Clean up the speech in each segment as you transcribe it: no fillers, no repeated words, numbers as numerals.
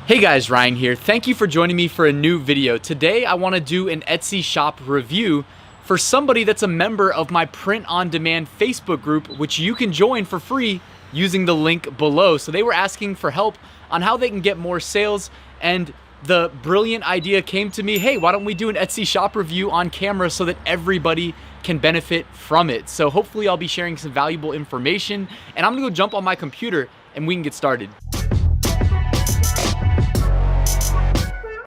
Hey guys, Ryan here. Thank you for joining me for a new video. Today I want to do an Etsy shop review for somebody that's a member of my print on demand Facebook group, which you can join for free using the link below. So they were asking for help on how they can get more sales, and the brilliant idea came to me, hey, why don't we do an Etsy shop review on camera so that everybody can benefit from it? So hopefully I'll be sharing some valuable information, and I'm gonna go jump on my computer and we can get started.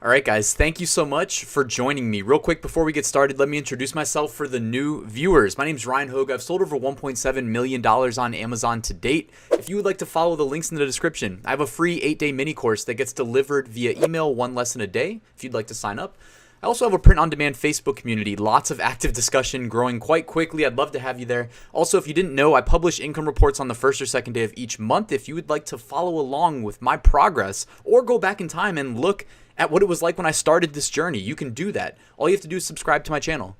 All right, guys, thank you so much for joining me. Real quick, before we get started, let me introduce myself for the new viewers. My name is Ryan Hogue. I've sold over $1.7 million on Amazon to date. If you would like to follow the links in the description, I have a free 8-day mini course that gets delivered via email, 1 lesson a day, if you'd like to sign up. I also have a print-on-demand Facebook community, lots of active discussion, growing quite quickly. I'd love to have you there. Also, if you didn't know, I publish income reports on the first or second day of each month. If you would like to follow along with my progress or go back in time and look at what it was like when I started this journey, you can do that. All you have to do is subscribe to my channel.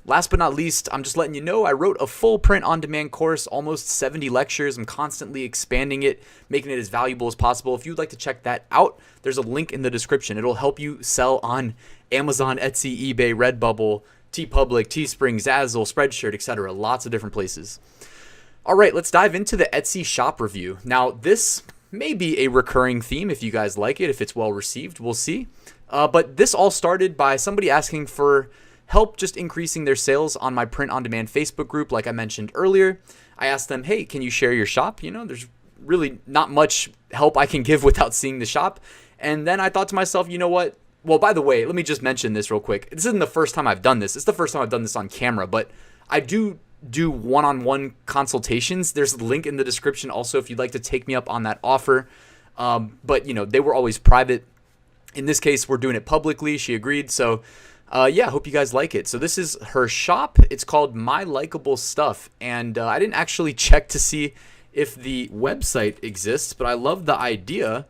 Last but not least, I'm just letting you know I wrote a full print-on-demand course, almost 70 lectures. I'm constantly expanding it, making it as valuable as possible. If you'd like to check that out, there's a link in the description. It'll help you sell on Amazon, Etsy, eBay, Redbubble, TeePublic, Teespring, Zazzle, Spreadshirt, etc. Lots of different places. All right, let's dive into the Etsy shop review. Now, this may be a recurring theme if you guys like it, if it's well received, we'll see. But this all started by somebody asking for help just increasing their sales on my print-on-demand Facebook group. Like I mentioned earlier, I asked them, hey, can you share your shop? You know, there's really not much help I can give without seeing the shop. And then I thought to myself, you know what? Well, by the way, let me just mention this real quick. This isn't the first time I've done this. It's the first time I've done this on camera, but I do one-on-one consultations. There's a link in the description also if you'd like to take me up on that offer. But, you know, they were always private. In this case, we're doing it publicly. She agreed. So, yeah, I hope you guys like it. So this is her shop. It's called My Likeable Stuff. And I didn't actually check to see if the website exists, but I love the idea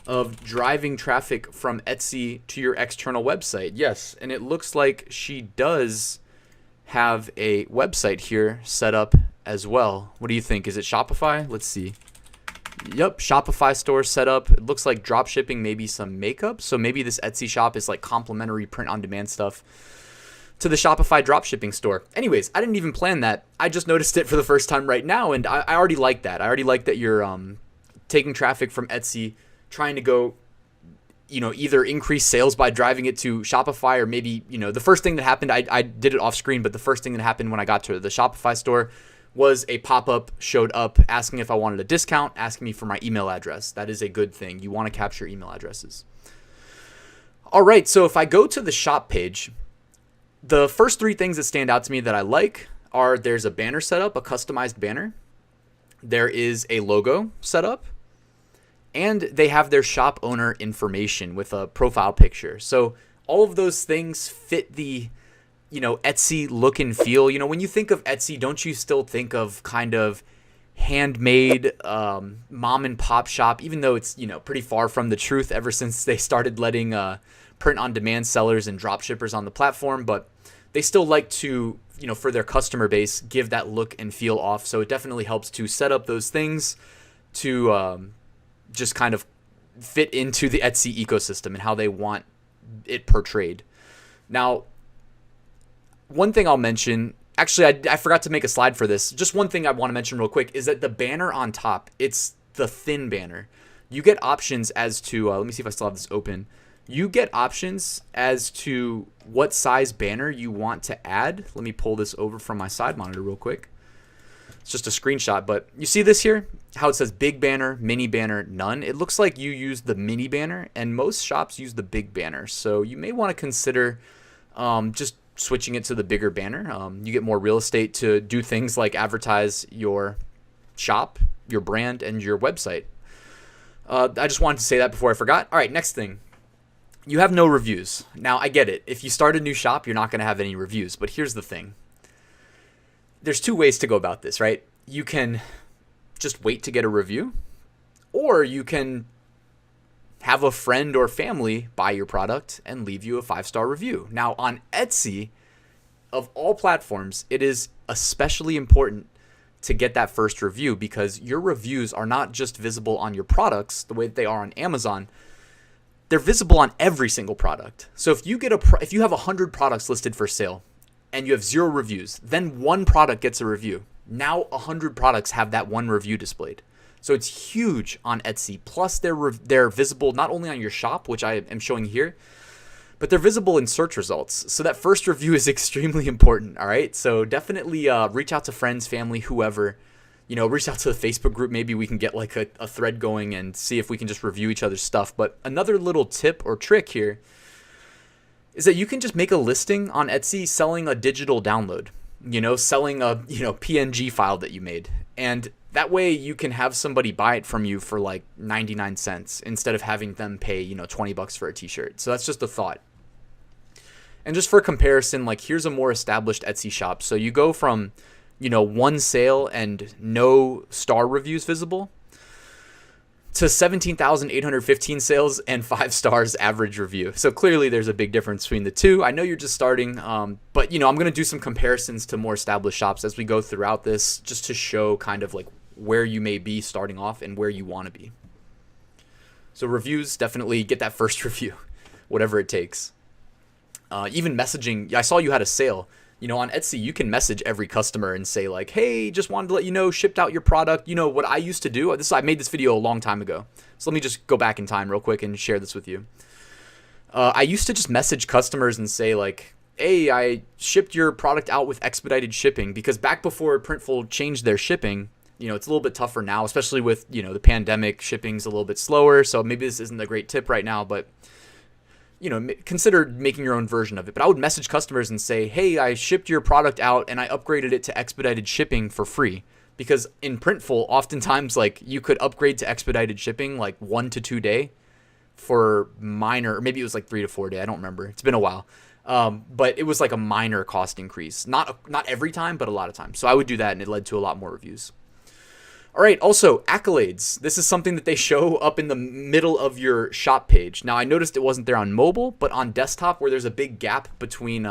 of driving traffic from Etsy to your external website. Yes, and it looks like she does have a website here set up as well. What do you think? Is it Shopify? Let's see. Yep, Shopify store set up. It looks like drop shipping, maybe some makeup. So maybe this Etsy shop is like complimentary print-on-demand stuff to the Shopify drop shipping store. Anyways, I didn't even plan that. I just noticed it for the first time right now, and I already like that. I already like that you're taking traffic from Etsy, trying to go, you know, either increase sales by driving it to Shopify, or maybe, you know, the first thing that happened, I did it off screen, but the first thing that happened when I got to the Shopify store was a pop-up showed up asking if I wanted a discount, asking me for my email address. That is a good thing. You want to capture email addresses. All right, so if I go to the shop page, the first 3 things that stand out to me that I like are there's a banner set up, a customized banner. There is a logo set up. And they have their shop owner information with a profile picture. So all of those things fit the, you know, Etsy look and feel. You know, when you think of Etsy, don't you still think of kind of handmade mom and pop shop, even though it's, you know, pretty far from the truth ever since they started letting print on demand sellers and drop shippers on the platform. But they still like to, you know, for their customer base, give that look and feel off. So it definitely helps to set up those things to just kind of fit into the Etsy ecosystem and how they want it portrayed. Now, one thing I'll mention, actually, I forgot to make a slide for this. Just one thing I want to mention real quick is that the banner on top, it's the thin banner. You get options as to, let me see if I still have this open. You get options as to what size banner you want to add. Let me pull this over from my side monitor real quick. It's just a screenshot, but you see this here? How it says big banner, mini banner, none. It looks like you use the mini banner, and most shops use the big banner. So you may want to consider just switching it to the bigger banner. You get more real estate to do things like advertise your shop, your brand, and your website. I just wanted to say that before I forgot. All right, next thing. You have no reviews. Now, I get it. If you start a new shop, you're not going to have any reviews. But here's the thing. There's 2 ways to go about this, right? You can just wait to get a review, or you can have a friend or family buy your product and leave you a 5-star review. Now, on Etsy, of all platforms, it is especially important to get that first review, because your reviews are not just visible on your products the way that they are on Amazon. they're visible on every single product. So if you if you have 100 products listed for sale and you have 0 reviews, then one product gets a review. Now 100 products have that one review displayed. So it's huge on Etsy. Plus they're visible not only on your shop, which I am showing here, but they're visible in search results. So that first review is extremely important. All right. So definitely reach out to friends, family, whoever. Reach out to the Facebook group. Maybe we can get like a thread going and see if we can just review each other's stuff. But another little tip or trick here is that you can just make a listing on Etsy selling a digital download, selling a, PNG file that you made. And that way you can have somebody buy it from you for like 99 cents instead of having them pay, $20 for a t-shirt. So that's just a thought. And just for comparison, like here's a more established Etsy shop. So you go from, one sale and no star reviews visible to 17,815 sales and 5 stars average review. So clearly there's a big difference between the two. I know you're just starting, but I'm going to do some comparisons to more established shops as we go throughout this, just to show kind of like where you may be starting off and where you want to be. So reviews, definitely get that first review, whatever it takes. Even messaging, I saw you had a sale. On Etsy, you can message every customer and say like, hey, just wanted to let you know, shipped out your product. What I used to do, I made this video a long time ago. So let me just go back in time real quick and share this with you. I used to just message customers and say like, hey, I shipped your product out with expedited shipping, because back before Printful changed their shipping, it's a little bit tougher now, especially with, the pandemic. Shipping's a little bit slower. So maybe this isn't a great tip right now, but consider making your own version of it. But I would message customers and say, hey, I shipped your product out and I upgraded it to expedited shipping for free. Because in Printful, oftentimes, like, you could upgrade to expedited shipping like 1 to 2 day for minor, or maybe it was like 3 to 4 day. I don't remember. It's been a while. But it was like a minor cost increase. Not every time, but a lot of times. So I would do that and it led to a lot more reviews. All right, also, ACCOLADES. This is something that they show up in the middle of your shop page. Now, I noticed it wasn't there on mobile, but on desktop, where there's a big gap between,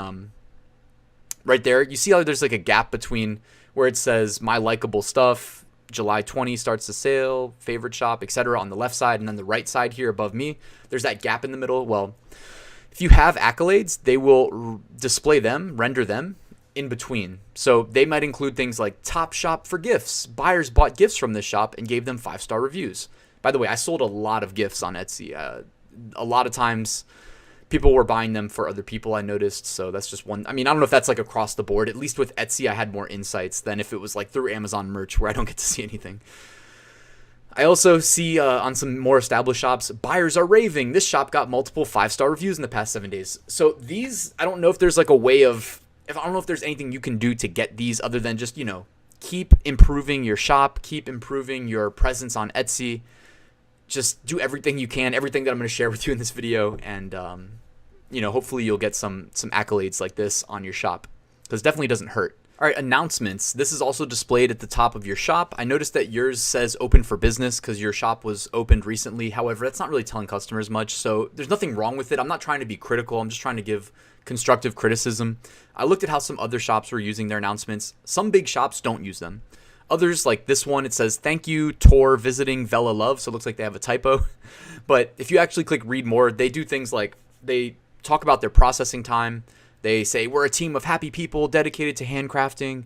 right there, you see how there's like a gap between where it says My Likeable Stuff, July 20 starts the sale, favorite shop, etc. on the left side, and then the right side here above me, there's that gap in the middle. Well, if you have ACCOLADES, they will display them, render them, in between. So they might include things like top shop for gifts. Buyers bought gifts from this shop and gave them 5-star reviews. By the way, I sold a lot of gifts on Etsy. A lot of times people were buying them for other people, I noticed. So that's just one. I don't know if that's like across the board. At least with Etsy, I had more insights than if it was like through Amazon merch where I don't get to see anything. I also see on some more established shops, buyers are raving. This shop got multiple 5-star reviews in the past 7 days. So these, I don't know if there's like a way of, I don't know if there's anything you can do to get these other than just, keep improving your shop, keep improving your presence on Etsy. Just do everything you can, everything that I'm going to share with you in this video. And, hopefully you'll get some accolades like this on your shop, because it definitely doesn't hurt. All right, announcements. This is also displayed at the top of your shop. I noticed that yours says open for business because your shop was opened recently. However, that's not really telling customers much. So there's nothing wrong with it. I'm not trying to be critical. I'm just trying to give constructive criticism. I looked at how some other shops were using their announcements. Some big shops don't use them. Others, like this one, it says, thank you, Tor, visiting Vela Love. So it looks like they have a typo. But if you actually click read more, they do things like they talk about their processing time. They say, we're a team of happy people dedicated to handcrafting.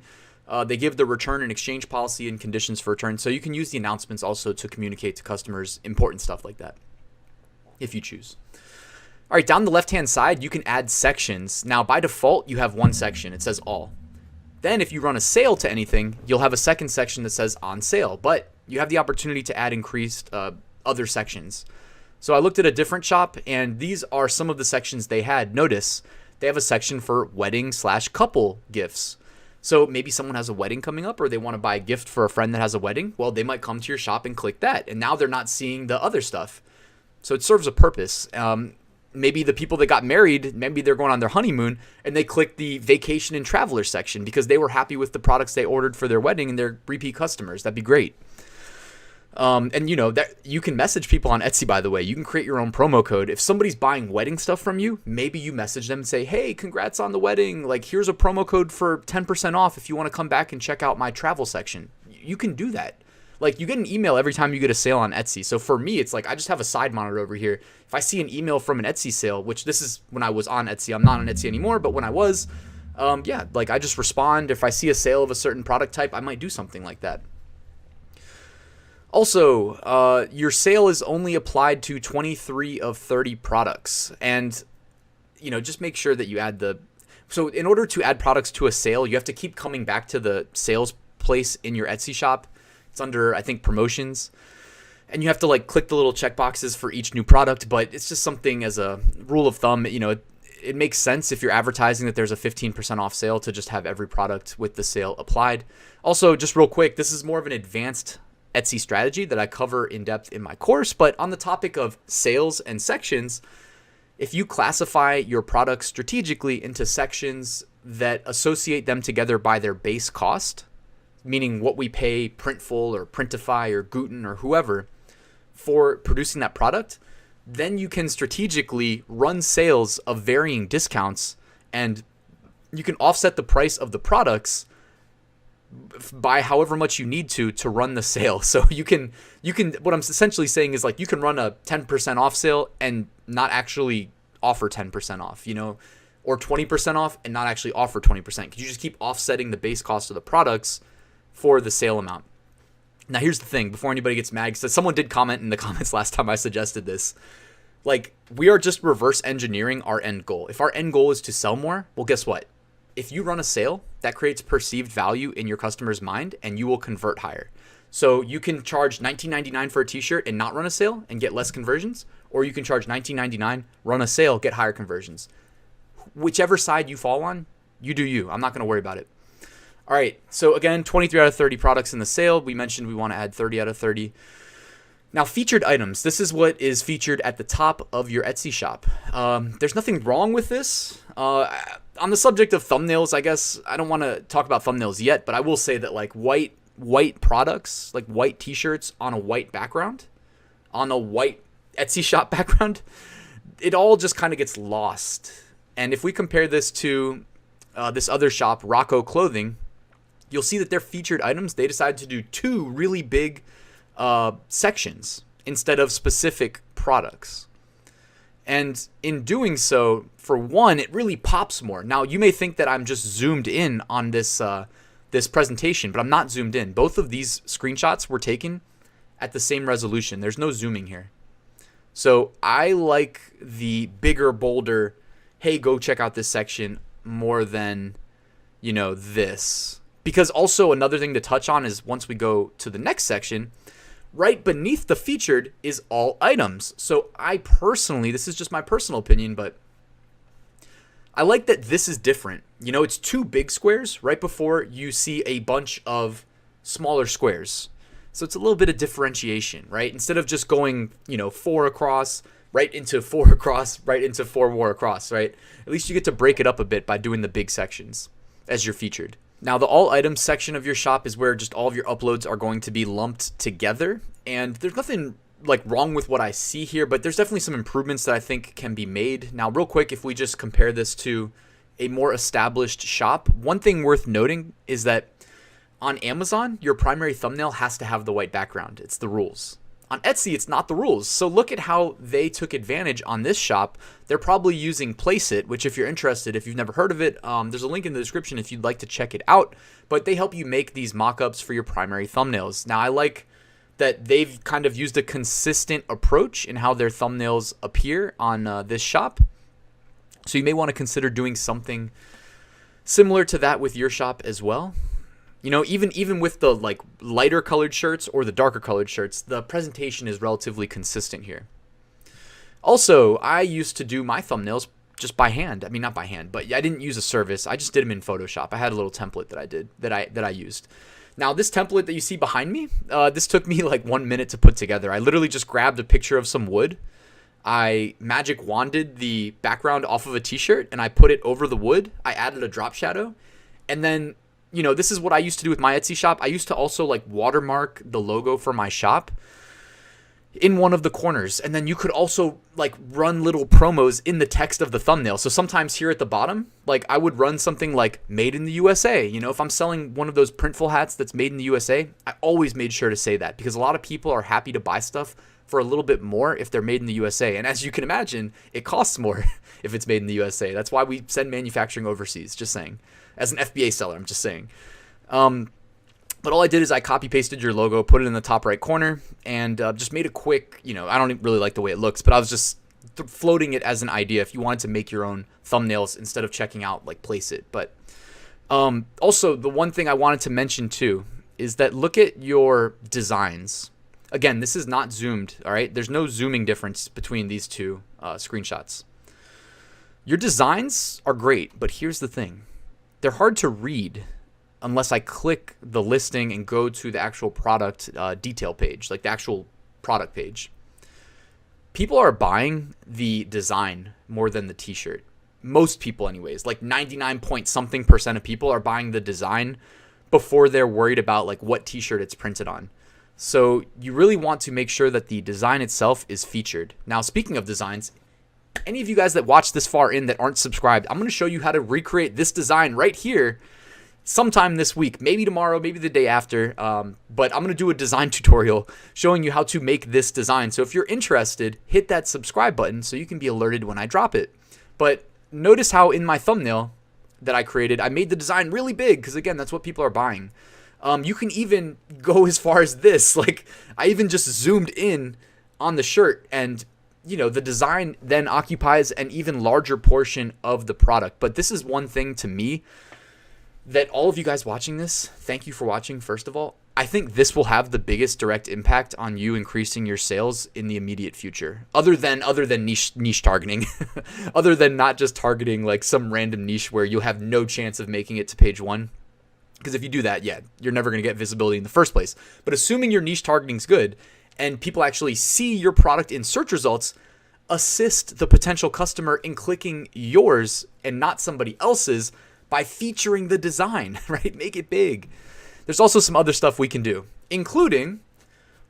They give the return and exchange policy and conditions for return. So you can use the announcements also to communicate to customers important stuff like that, if you choose. All right, down the left-hand side, you can add sections. Now, by default, you have one section. It says all. Then if you run a sale to anything, you'll have a second section that says on sale. But you have the opportunity to add increased other sections. So I looked at a different shop, and these are some of the sections they had. Notice they have a section for wedding/couple gifts. So maybe someone has a wedding coming up, or they want to buy a gift for a friend that has a wedding. Well, they might come to your shop and click that. And now they're not seeing the other stuff. So it serves a purpose. Maybe the people that got married, maybe they're going on their honeymoon and they click the vacation and traveler section because they were happy with the products they ordered for their wedding and they're repeat customers. That'd be great. And that you can message people on Etsy, by the way. You can create your own promo code. If somebody's buying wedding stuff from you, maybe you message them and say, hey, congrats on the wedding. Like, here's a promo code for 10% off if you want to come back and check out my travel section. You can do that. Like, you get an email every time you get a sale on Etsy. So for me, it's like I just have a side monitor over here. If I see an email from an Etsy sale, which this is when I was on Etsy, I'm not on Etsy anymore, but when I was, like I just respond. If I see a sale of a certain product type, I might do something like that. Also, your sale is only applied to 23 of 30 products. And, just make sure that you add so in order to add products to a sale, you have to keep coming back to the sales place in your Etsy shop. It's under, I think, promotions. And you have to like click the little checkboxes for each new product, but it's just something as a rule of thumb, it makes sense if you're advertising that there's a 15% off sale to just have every product with the sale applied. Also, just real quick, this is more of an advanced Etsy strategy that I cover in depth in my course, but on the topic of sales and sections, if you classify your products strategically into sections that associate them together by their base cost, meaning what we pay Printful or Printify or Guten or whoever for producing that product, then you can strategically run sales of varying discounts, and you can offset the price of the products by however much you need to run the sale. So you can what I'm essentially saying is like you can run a 10% off sale and not actually offer 10% off, or 20% off and not actually offer 20%, because you just keep offsetting the base cost of the products for the sale amount. Now, here's the thing, before anybody gets mad, because someone did comment in the comments last time I suggested this. Like, we are just reverse engineering our end goal. If our end goal is to sell more, well, guess what? If you run a sale, that creates perceived value in your customer's mind, and you will convert higher. So you can charge $19.99 for a t-shirt and not run a sale and get less conversions, or you can charge $19.99, run a sale, get higher conversions. Whichever side you fall on, you do you. I'm not going to worry about it. All right, so again, 23 out of 30 products in the sale. We mentioned we want to add 30 out of 30. Now, featured items. This is what is featured at the top of your Etsy shop. There's nothing wrong with this. On the subject of thumbnails, I guess I don't want to talk about thumbnails yet, but I will say that like white products, like white t-shirts on a white background, on a white Etsy shop background, it all just kind of gets lost. And if we compare this to this other shop, Rocco Clothing, you'll see that their featured items, they decided to do two really big sections instead of specific products. And in doing so, for one, it really pops more. Now, you may think that I'm just zoomed in on this presentation, but I'm not zoomed in. Both of these screenshots were taken at the same resolution. There's no zooming here. So I like the bigger, bolder, hey, go check out this section more than, this. Because also another thing to touch on is once we go to the next section, right beneath the featured is all items. So I personally, this is just my personal opinion, but I like that this is different. It's two big squares right before you see a bunch of smaller squares. So it's a little bit of differentiation, right? Instead of just going, 4 across, right into 4 across, right into 4 more across, right? At least you get to break it up a bit by doing the big sections as you're featured. Now, the all items section of your shop is where just all of your uploads are going to be lumped together. And there's nothing like wrong with what I see here, but there's definitely some improvements that I think can be made. Now, real quick, if we just compare this to a more established shop, one thing worth noting is that on Amazon, your primary thumbnail has to have the white background. It's the rules. On Etsy, it's not the rules. So look at how they took advantage on this shop. They're probably using Placeit, which if you're interested, if you've never heard of it, there's a link in the description if you'd like to check it out. But they help you make these mock-ups for your primary thumbnails. Now, I like that they've kind of used a consistent approach in how their thumbnails appear on this shop. So you may want to consider doing something similar to that with your shop as well. Even with the like lighter colored shirts or the darker colored shirts, the presentation is relatively consistent here. Also, I used to do my thumbnails just by hand. I mean, not by hand, but I didn't use a service. I just did them in Photoshop. I had a little template that I used. Now, this template that you see behind me, this took me like 1 minute to put together. I literally just grabbed a picture of some wood. I magic wanded the background off of a t-shirt and I put it over the wood. I added a drop shadow, and then this is what I used to do with my Etsy shop. I used to also like watermark the logo for my shop. in one of the corners. And then you could also like run little promos in the text of the thumbnail. So sometimes here at the bottom, like I would run something like made in the USA. You know, if I'm selling one of those Printful hats that's made in the USA, I always made sure to say that, because a lot of people are happy to buy stuff for a little bit more if they're made in the USA. And as you can imagine, it costs more if it's made in the USA. That's why we send manufacturing overseas, just saying. As an FBA seller, I'm just saying. But all I did is I copy pasted your logo, put it in the top right corner, and just made a quick, you know, I don't really like the way it looks, but I was just floating it as an idea if you wanted to make your own thumbnails instead of checking out like Placeit. But also the one thing I wanted to mention too is that look at your designs. Again, this is not zoomed, all right? There's no zooming difference between these two screenshots. Your designs are great, but here's the thing. They're hard to read unless I click the listing and go to the actual product detail page, like the actual product page. People are buying the design more than the t-shirt. Most people anyways, like 99 point something % of people are buying the design before they're worried about like what t-shirt it's printed on. So you really want to make sure that the design itself is featured. Now, speaking of designs, any of you guys that watch this far in that aren't subscribed, I'm going to show you how to recreate this design right here sometime this week, maybe tomorrow, maybe the day after. But I'm going to do a design tutorial showing you how to make this design. So if you're interested, hit that subscribe button so you can be alerted when I drop it. But notice how in my thumbnail that I created, I made the design really big because, again, that's what people are buying. You can even go as far as this. Like, I even just zoomed in on the shirt, and you know, the design then occupies an even larger portion of the product. But this is one thing to me that all of you guys watching this, thank you for watching, first of all. I think this will have the biggest direct impact on you increasing your sales in the immediate future. Other than niche targeting. Other than not just targeting like some random niche where you'll have no chance of making it to page 1. Because if you do that, yeah, you're never going to get visibility in the first place. But assuming your niche targeting is good and people actually see your product in search results, assist the potential customer in clicking yours and not somebody else's by featuring the design, right? Make it big. There's also some other stuff we can do, including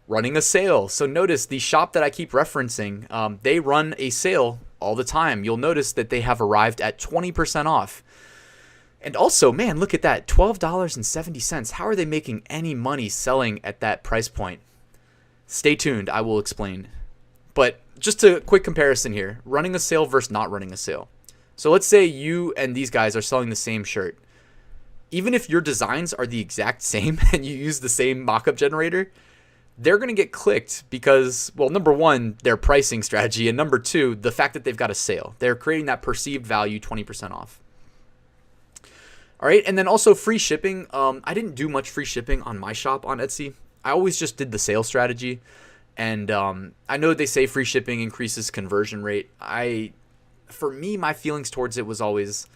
running a sale. So notice the shop that I keep referencing, they run a sale all the time. You'll notice that they have arrived at 20% off. And also, man, look at that, $12.70. How are they making any money selling at that price point? Stay tuned, I will explain. But just a quick comparison here, running a sale versus not running a sale. So let's say you and these guys are selling the same shirt. Even if your designs are the exact same and you use the same mockup generator, they're going to get clicked because, well, number one, their pricing strategy, and number two, the fact that they've got a sale. They're creating that perceived value 20% off. All right, and then also free shipping. I didn't do much free shipping on my shop on Etsy. I always just did the sale strategy. And I know they say free shipping increases conversion rate. For me, my feelings towards it was always,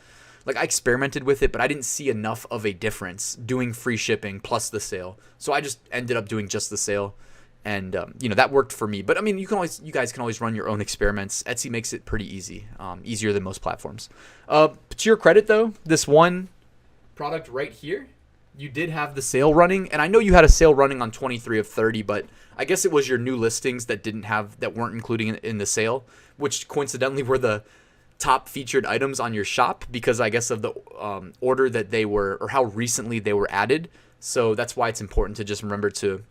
like, I experimented with it, but I didn't see enough of a difference doing free shipping plus the sale. So I just ended up doing just the sale. And, you know, that worked for me. But, I mean, you guys can always run your own experiments. Etsy makes it pretty easy, easier than most platforms. To your credit, though, this one product right here, you did have the sale running. And I know you had a sale running on 23 of 30, but I guess it was your new listings that weren't including in the sale, which coincidentally were the top featured items on your shop because I guess of the order that they were, or how recently they were added. So that's why it's important to just remember to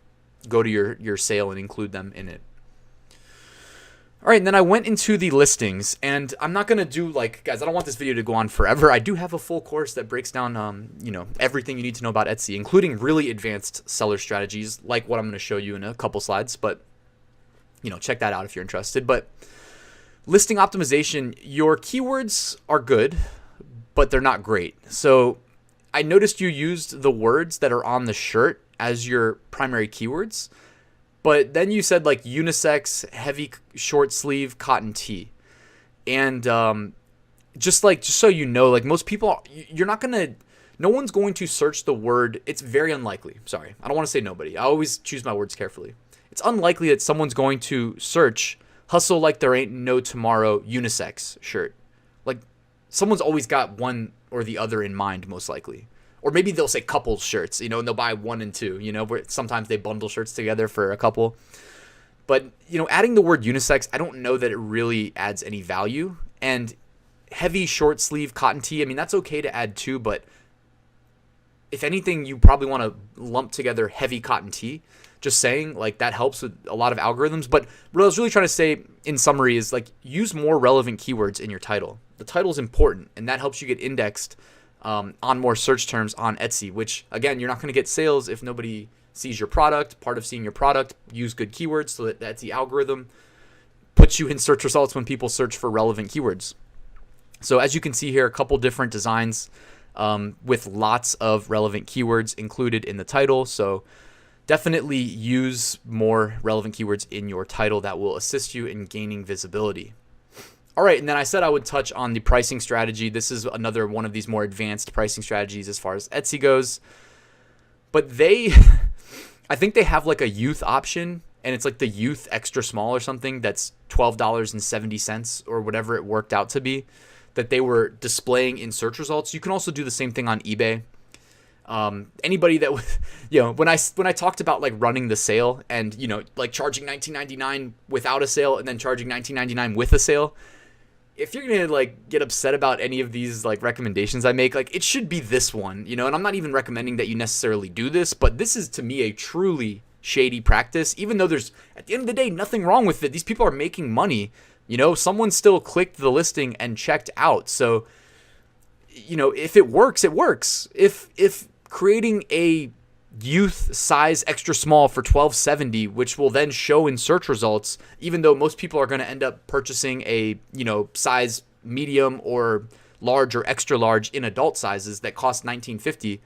go to your sale and include them in it. All right, and then I went into the listings, and I'm not going to do, like, guys, I don't want this video to go on forever. I do have a full course that breaks down, you know, everything you need to know about Etsy, including really advanced seller strategies, like what I'm going to show you in a couple slides, but, you know, check that out if you're interested. But listing optimization, your keywords are good, but they're not great. So I noticed you used the words that are on the shirt as your primary keywords. But then you said like unisex, heavy short sleeve, cotton tee. And just so you know, like most people, no one's going to search the word. It's very unlikely. Sorry, I don't want to say nobody. I always choose my words carefully. It's unlikely that someone's going to search hustle like there ain't no tomorrow unisex shirt. Like someone's always got one or the other in mind, most likely. Or maybe they'll say couples shirts, you know, and they'll buy 1 and 2, you know, where sometimes they bundle shirts together for a couple. But, adding the word unisex, I don't know that it really adds any value. And heavy short sleeve cotton tee, I mean, that's okay to add too, but if anything, you probably want to lump together heavy cotton tee. Just saying, like, that helps with a lot of algorithms. But what I was really trying to say in summary is, like, use more relevant keywords in your title. The title is important, and that helps you get indexed on more search terms on Etsy, which, again, you're not going to get sales if nobody sees your product. Part of seeing your product, use good keywords so that the Etsy algorithm puts you in search results when people search for relevant keywords. So as you can see here, a couple different designs with lots of relevant keywords included in the title. So definitely use more relevant keywords in your title that will assist you in gaining visibility. All right, and then I said I would touch on the pricing strategy. This is another one of these more advanced pricing strategies as far as Etsy goes. But I think they have like a youth option, and it's like the youth extra small or something that's $12.70 or whatever it worked out to be that they were displaying in search results. You can also do the same thing on eBay. Anybody that was, when I talked about like running the sale and, like charging $19.99 without a sale and then charging $19.99 with a sale, if you're going to like get upset about any of these like recommendations I make, like it should be this one, and I'm not even recommending that you necessarily do this, but this is to me a truly shady practice, even though there's at the end of the day, nothing wrong with it. These people are making money, someone still clicked the listing and checked out. So, if it works, it works. If creating a youth size extra small for $12.70, which will then show in search results, even though most people are going to end up purchasing a, size medium or large or extra large in adult sizes that cost $19.50,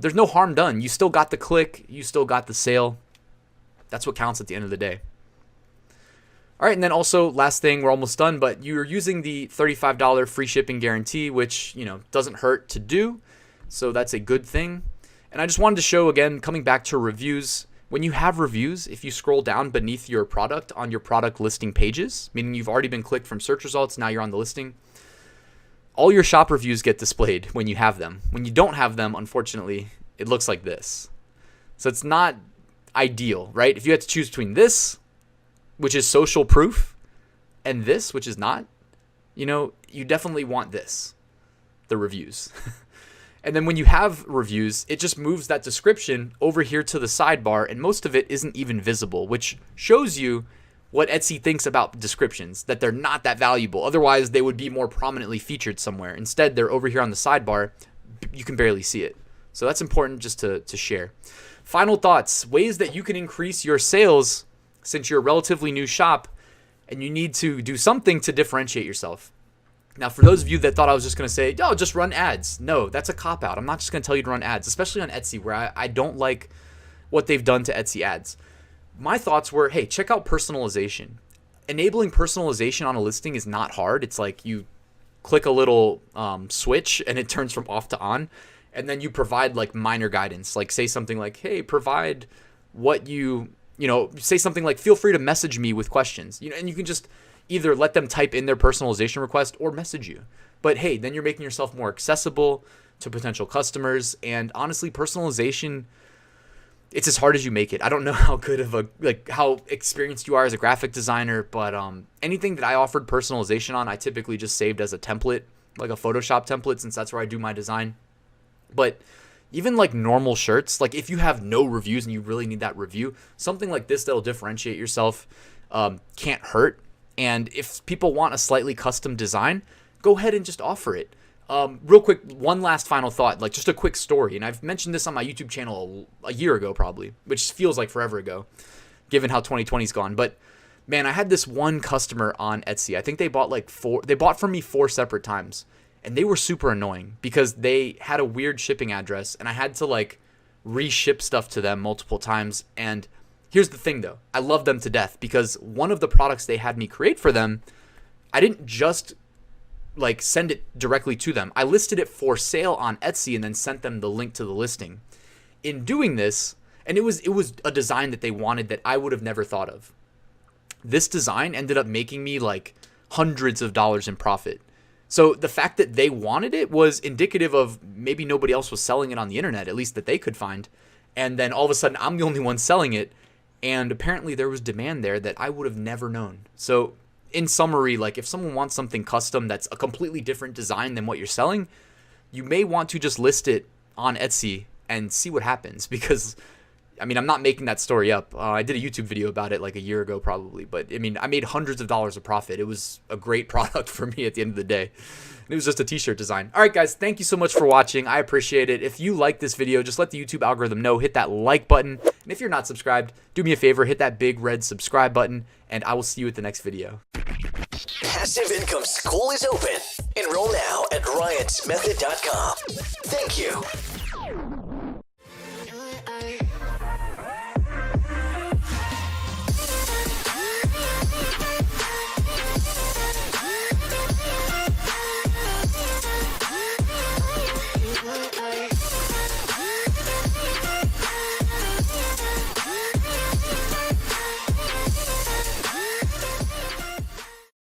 there's no harm done. You still got the click, you still got the sale. That's what counts at the end of the day. All right, and then also last thing, we're almost done, but you're using the $35 free shipping guarantee, which, doesn't hurt to do. So that's a good thing. And I just wanted to show, again, coming back to reviews, when you have reviews, if you scroll down beneath your product on your product listing pages, meaning you've already been clicked from search results, now you're on the listing, all your shop reviews get displayed when you have them. When you don't have them, unfortunately, it looks like this. So it's not ideal, right? If you had to choose between this, which is social proof, and this, which is not, you definitely want this, the reviews. And then when you have reviews, it just moves that description over here to the sidebar, and most of it isn't even visible, which shows you what Etsy thinks about descriptions, that they're not that valuable. Otherwise, they would be more prominently featured somewhere. Instead, they're over here on the sidebar. You can barely see it. So that's important just to share. Final thoughts, ways that you can increase your sales since you're a relatively new shop and you need to do something to differentiate yourself. Now, for those of you that thought I was just going to say, just run ads. No, that's a cop-out. I'm not just going to tell you to run ads, especially on Etsy, where I don't like what they've done to Etsy ads. My thoughts were, hey, check out personalization. Enabling personalization on a listing is not hard. It's like you click a little switch and it turns from off to on, and then you provide like minor guidance, like say something like, hey, provide what say something like, feel free to message me with questions, and you can just either let them type in their personalization request or message you. But hey, then you're making yourself more accessible to potential customers. And honestly, personalization, it's as hard as you make it. I don't know how good of how experienced you are as a graphic designer, but anything that I offered personalization on, I typically just saved as a template, like a Photoshop template, since that's where I do my design. But even like normal shirts, like if you have no reviews and you really need that review, something like this that'll differentiate yourself can't hurt. And if people want a slightly custom design, go ahead and just offer it. Real quick, one last final thought, like just a quick story. And I've mentioned this on my YouTube channel a year ago probably, which feels like forever ago, given how 2020's gone. But man, I had this one customer on Etsy. I think they bought from me 4 separate times. And they were super annoying because they had a weird shipping address and I had to like reship stuff to them multiple times. And here's the thing though, I love them to death because one of the products they had me create for them, I didn't just like send it directly to them. I listed it for sale on Etsy and then sent them the link to the listing. In doing this, and it was a design that they wanted that I would have never thought of. This design ended up making me like hundreds of dollars in profit. So the fact that they wanted it was indicative of maybe nobody else was selling it on the internet, at least that they could find. And then all of a sudden I'm the only one selling it. And apparently there was demand there that I would have never known. So in summary, like if someone wants something custom that's a completely different design than what you're selling, you may want to just list it on Etsy and see what happens, because I mean, I'm not making that story up. I did a YouTube video about it like a year ago probably, but I mean, I made hundreds of dollars of profit. It was a great product for me at the end of the day. It was just a t-shirt design. All right, guys, thank you so much for watching. I appreciate it. If you like this video, just let the YouTube algorithm know. Hit that like button. And if you're not subscribed, do me a favor, hit that big red subscribe button, and I will see you at the next video. Passive Income School is open. Enroll now at RyanSmethod.com. Thank you.